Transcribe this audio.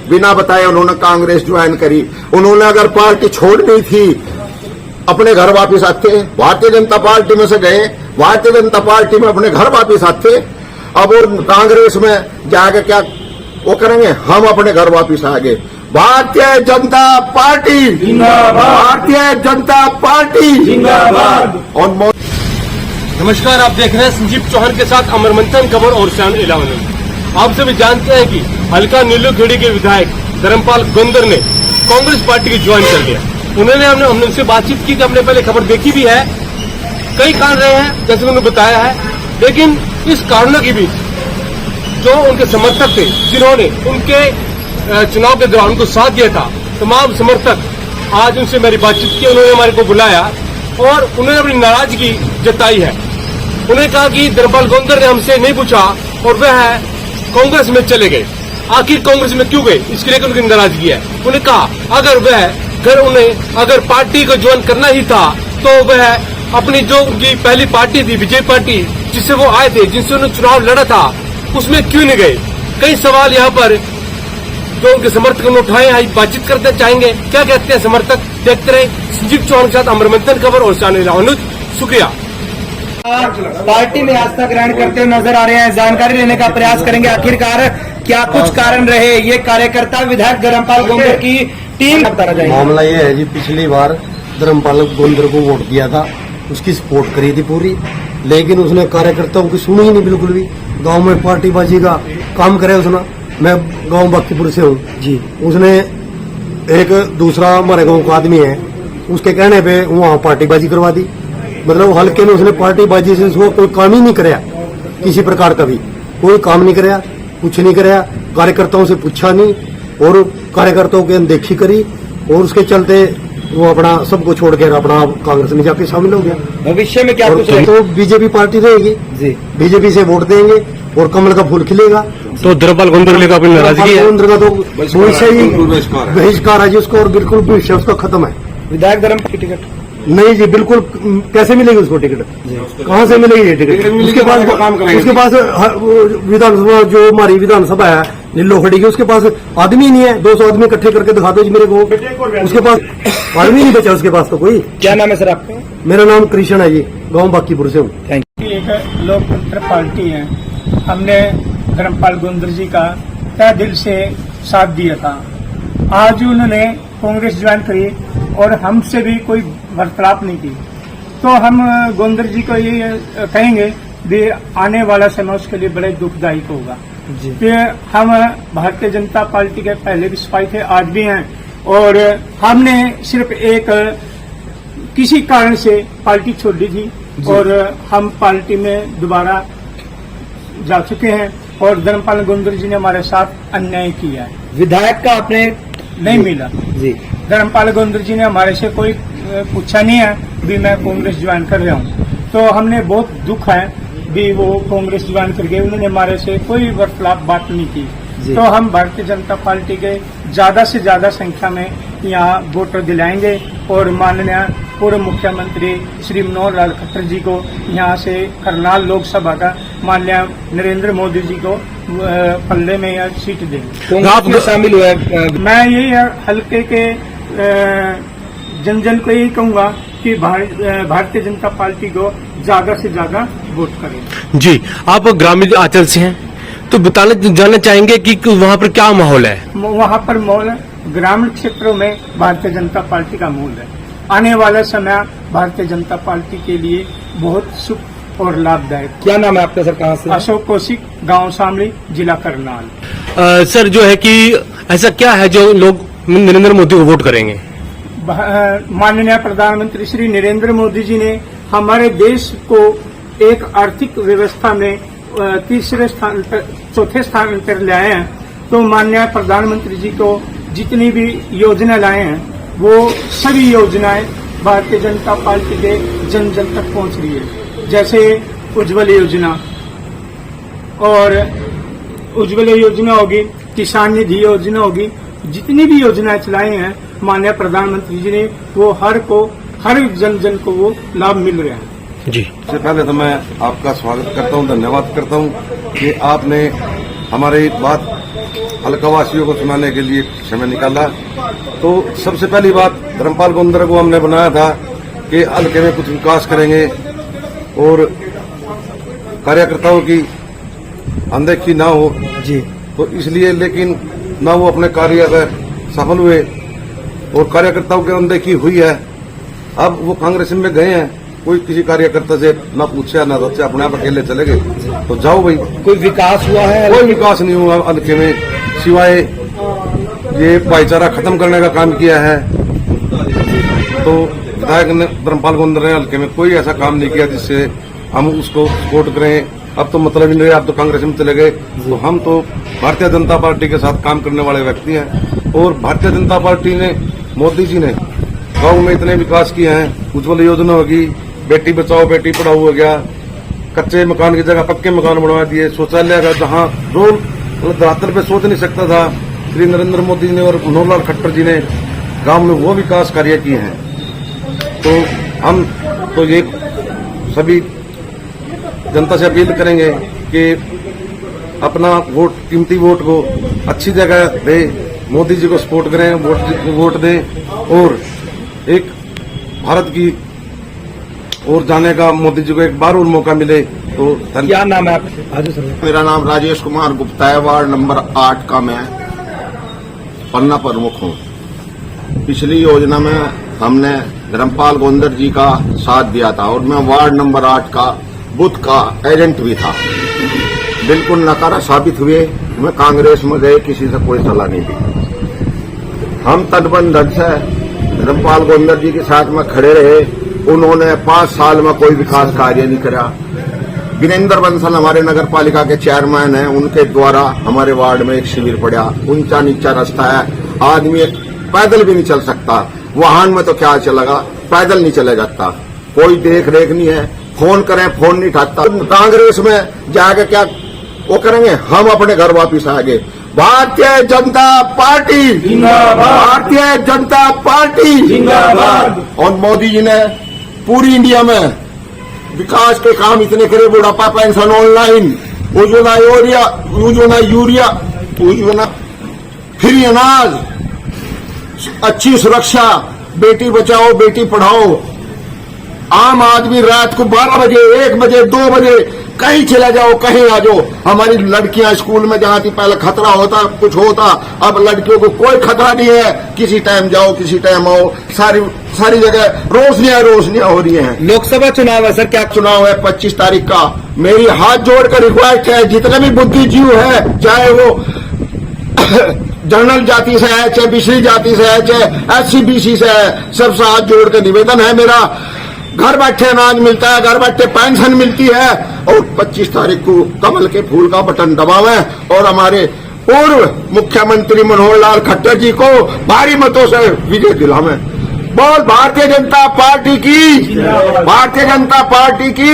बिना बताए उन्होंने कांग्रेस ज्वाइन करी। उन्होंने अगर पार्टी छोड़नी थी अपने घर वापस आते, भारतीय जनता पार्टी में से गए, भारतीय जनता पार्टी में अपने घर वापस आते। अब वो कांग्रेस में जाके क्या वो करेंगे, हम अपने घर वापस आ गए। भारतीय जनता पार्टी जिंदाबाद, भारतीय जनता पार्टी जिंदाबाद। और नमस्कार, आप देख रहे हैं संजीव चौहान के साथ अमर मंथन खबर और चैनल 11। आप सभी जानते हैं कि हल्का नीलूखेड़ी के विधायक धर्मपाल गोंदर ने कांग्रेस पार्टी की ज्वाइन कर लिया। हमने उनसे बातचीत की, हमने पहले खबर देखी भी है। कई कारण रहे हैं जैसे उन्होंने बताया है, लेकिन इस कारणों के बीच जो उनके समर्थक थे, जिन्होंने उनके चुनाव के दौरान उनको साथ दिया था, तमाम समर्थक आज उनसे मेरी बातचीत की। उन्होंने हमारे को बुलाया और उन्होंने अपनी नाराजगी जताई है। उन्होंने कहा कि धर्मपाल गोंदर ने हमसे नहीं पूछा और वह कांग्रेस में चले गए। आखिर कांग्रेस में क्यों गए, इसके लिए उनकी नाराजगी है। उन्होंने कहा अगर पार्टी को ज्वाइन करना ही था तो वह अपनी जो उनकी पहली पार्टी थी बीजेपी पार्टी, जिससे वो आए थे, जिनसे उन्होंने चुनाव लड़ा था, उसमें क्यों नहीं गए। कई सवाल यहाँ पर जो उनके समर्थक ने उठाए हैं, बातचीत करते चाहेंगे। क्या कहते हैं समर्थक, देखते रहे संजीव चौहान के साथ अमर मंथन खबर और चैनल अनुज। शुक्रिया। पार्टी में आस्था ग्रहण करते हुए नजर आ रहे हैं, जानकारी लेने का प्रयास करेंगे आखिरकार क्या कुछ कारण रहे ये कार्यकर्ता विधायक धर्मपाल गोंदर की टीम बताना चाहिए। मामला ये है जी, पिछली बार धर्मपाल गोंदर को वोट दिया था, उसकी सपोर्ट करी थी पूरी, लेकिन उसने कार्यकर्ताओं की सुनी ही नहीं बिल्कुल भी। गांव में पार्टीबाजी का काम करे उसने। मैं गांव बाकीपुर से हूँ जी। उसने एक दूसरा हमारे गांव का आदमी है, उसके कहने पे वहाँ पार्टीबाजी करवा दी। मतलब हल्के में उसने पार्टीबाजी से उसको कोई काम ही नहीं कराया, किसी प्रकार का भी कोई काम नहीं कराया, कुछ नहीं कराया। कार्यकर्ताओं से पूछा नहीं और कार्यकर्ताओं की अनदेखी करी और उसके चलते वो अपना सबको छोड़ के अपना कांग्रेस में जाके शामिल हो गया। भविष्य में क्या कुछ तो बीजेपी पार्टी रहेगी जी, बीजेपी से वोट देंगे और कमल का फूल खिलेगा। तो धर्मपाल गोंदर का अपनी नाराजगी है, गोंदर का तो भविष्य ही बहिष्कार है जी उसको, और बिल्कुल भविष्य उसका खत्म है। विधायक धर्म की टिकट नहीं जी, बिल्कुल। कैसे मिलेगी उसको टिकट, कहाँ से मिलेगी ये टिकट? उसके पास विधानसभा जो हमारी विधानसभा है नीलूखेड़ी की, उसके पास आदमी नहीं है। 200 आदमी इकट्ठे करके दिखा दो जी मेरे को, उसके पास आदमी नहीं बचा उसके पास तो कोई। क्या नाम है सर आपका? मेरा नाम कृष्ण है जी, गाँव बाकीपुर से हूँ। Thank you. एक लोकतंत्र पार्टी है, हमने धर्मपाल गोंदर जी का तहे दिल से साथ दिया था। आज उन्होंने कांग्रेस ज्वाइन करी और हमसे भी कोई वार्तालाप नहीं की, तो हम गोंदर जी को ये कहेंगे भी आने वाला समय उसके लिए बड़े दुखदायक होगा। कि हम भारतीय जनता पार्टी के पहले भी सिपाही थे, आज भी हैं, और हमने सिर्फ एक किसी कारण से पार्टी छोड़ दी थी और हम पार्टी में दोबारा जा चुके हैं और धर्मपाल गोंदर जी ने हमारे साथ अन्याय किया है। विधायक का आपने नहीं मिला जी। धर्मपाल गोंदर जी ने हमारे से कोई पूछा नहीं है भी मैं कांग्रेस ज्वाइन कर रहा हूँ, तो हमने बहुत दुख है भी वो कांग्रेस ज्वाइन कर गए। उन्होंने हमारे से कोई वार्तालाप बात नहीं की। तो हम भारतीय जनता पार्टी के ज्यादा से ज्यादा संख्या में यहाँ वोटर दिलाएंगे और माननीय पूर्व मुख्यमंत्री श्री मनोहर लाल खट्टर जी को यहाँ से करनाल लोकसभा का माननीय नरेंद्र मोदी जी को पल्ले में यह सीट देंगे। में शामिल हुआ। मैं यही हल्के के जन को यही कहूँगा कि भारतीय जनता पार्टी को ज्यादा से ज्यादा वोट करें। जी, आप ग्रामीण आंचल से हैं, तो जानना चाहेंगे कि वहाँ पर क्या माहौल है? वहाँ पर माहौल ग्रामीण क्षेत्रों में भारतीय जनता पार्टी का माहौल है। आने वाला समय भारतीय जनता पार्टी के लिए बहुत सुख और लाभदायक। क्या नाम है आपका सर, कहाँ से? अशोक कौशिक, गांव शामली, जिला करनाल। सर, जो है कि ऐसा क्या है जो लोग नरेंद्र मोदी को वोट करेंगे? माननीय प्रधानमंत्री श्री नरेंद्र मोदी जी ने हमारे देश को एक आर्थिक व्यवस्था में चौथे स्थान पर ले आए हैं। तो माननीय प्रधानमंत्री जी को जितनी भी योजना लाए हैं वो सभी योजनाएं भारतीय जनता पार्टी के जन जन तक पहुंच रही है। जैसे उज्ज्वल योजना और उज्ज्वल योजना होगी, किसान निधि योजना होगी, जितनी भी योजनाएं चलाई हैं माननीय प्रधानमंत्री जी ने, वो हर जन जन को वो लाभ मिल रहा है। जी, सबसे पहले तो मैं आपका स्वागत करता हूं, धन्यवाद करता हूं कि आपने हमारी बात हल्का वासियों को सुनाने के लिए समय निकाला। तो सबसे पहली बात, धर्मपाल गोंदर को हमने बनाया था कि हल्के में कुछ विकास करेंगे और कार्यकर्ताओं की अनदेखी ना हो जी। तो इसलिए, लेकिन ना वो अपने कार्य में सफल हुए और कार्यकर्ताओं की अनदेखी हुई है। अब वो कांग्रेस में गए हैं, कोई किसी कार्यकर्ता से ना पूछा ना सोचा, अपने आप अकेले चले गए। तो जाओ भाई, कोई विकास हुआ है? कोई विकास नहीं हुआ हल्के में, सिवाय ये भाईचारा खत्म करने का काम किया है। तो विधायक ने, धर्मपाल गोंदर ने हल्के में कोई ऐसा काम नहीं किया जिससे हम उसको सपोर्ट करें। अब तो मतलब ही नहीं, आप तो कांग्रेस में चले गए। तो हम तो भारतीय जनता पार्टी के साथ काम करने वाले व्यक्ति हैं और भारतीय जनता पार्टी ने, मोदी जी ने गांव में इतने विकास किए हैं। उज्ज्वल योजना होगी, बेटी बचाओ बेटी पढ़ाओ हो गया, कच्चे मकान की जगह पक्के मकान बनवा दिए, शौचालय का जहां रोल धरातल पे सोच नहीं सकता था, श्री नरेंद्र मोदी ने और मनोहर लाल खट्टर जी ने गांव में वो विकास कार्य किए हैं। तो हम तो ये सभी जनता से अपील करेंगे कि अपना वोट, कीमती वोट को अच्छी जगह दे, मोदी जी को सपोर्ट करें, वोट दें और एक भारत की ओर जाने का मोदी जी को एक बार और मौका मिले। तो क्या नाम है आपका? आज सर, मेरा नाम राजेश कुमार गुप्ता है, वार्ड नंबर 8 का मैं पन्ना प्रमुख हूँ। पिछली योजना में हमने धर्मपाल गोंदर जी का साथ दिया था और मैं वार्ड नंबर 8 का बूथ का एजेंट भी था। बिल्कुल नकारा साबित हुए, मैं कांग्रेस में गए, किसी से कोई सलाह नहीं दी। हम तटबंधन से धर्मपाल गोंदर जी के साथ में खड़े रहे। उन्होंने 5 साल में कोई विकास कार्य नहीं करा। वीरेंद्र बंसल हमारे नगर पालिका के चेयरमैन हैं, उनके द्वारा हमारे वार्ड में एक शिविर पड़ा। ऊंचा नीचा रास्ता है, आदमी पैदल भी नहीं चल सकता, वाहन में तो क्या चलेगा, पैदल नहीं चले जाता, कोई देख रेख नहीं है। फोन करें, फोन नहीं उठाता। कांग्रेस में जाके क्या वो करेंगे, हम अपने घर वापिस आ गए। भारतीय जनता पार्टी जिंदाबाद, भारतीय जनता पार्टी जिंदाबाद। और मोदी जी ने पूरी इंडिया में विकास के काम इतने करे, बुढ़ापा pension online, Ujjwala urea, Ujjwala free अनाज, अच्छी सुरक्षा, बेटी बचाओ बेटी पढ़ाओ। आम आदमी रात को 12 बजे, 1 बजे, 2 बजे कहीं चला जाओ, कहीं आ जाओ। हमारी लड़कियां स्कूल में जहां थी पहले खतरा होता, कुछ होता, अब लड़कियों को कोई खतरा नहीं है। किसी टाइम जाओ, किसी टाइम आओ, सारी जगह रोशनियां हो रही हैं। लोकसभा चुनाव है सर, क्या चुनाव है 25 तारीख का। मेरी हाथ जोड़कर रिक्वेस्ट है, जितने भी बुद्धिजीवी है, चाहे वो जनरल जाति से है, चाहे पिछड़ी जाति से है, चाहे SC-BC से है, सबसे हाथ जोड़कर निवेदन है मेरा, घर बैठे अनाज मिलता है, घर बैठे पेंशन मिलती है और 25 तारीख को कमल के फूल का बटन दबावें और हमारे पूर्व मुख्यमंत्री मनोहर लाल खट्टर जी को भारी मतों से विजय दिलावें। बोल भारतीय जनता पार्टी की, भारतीय जनता पार्टी की।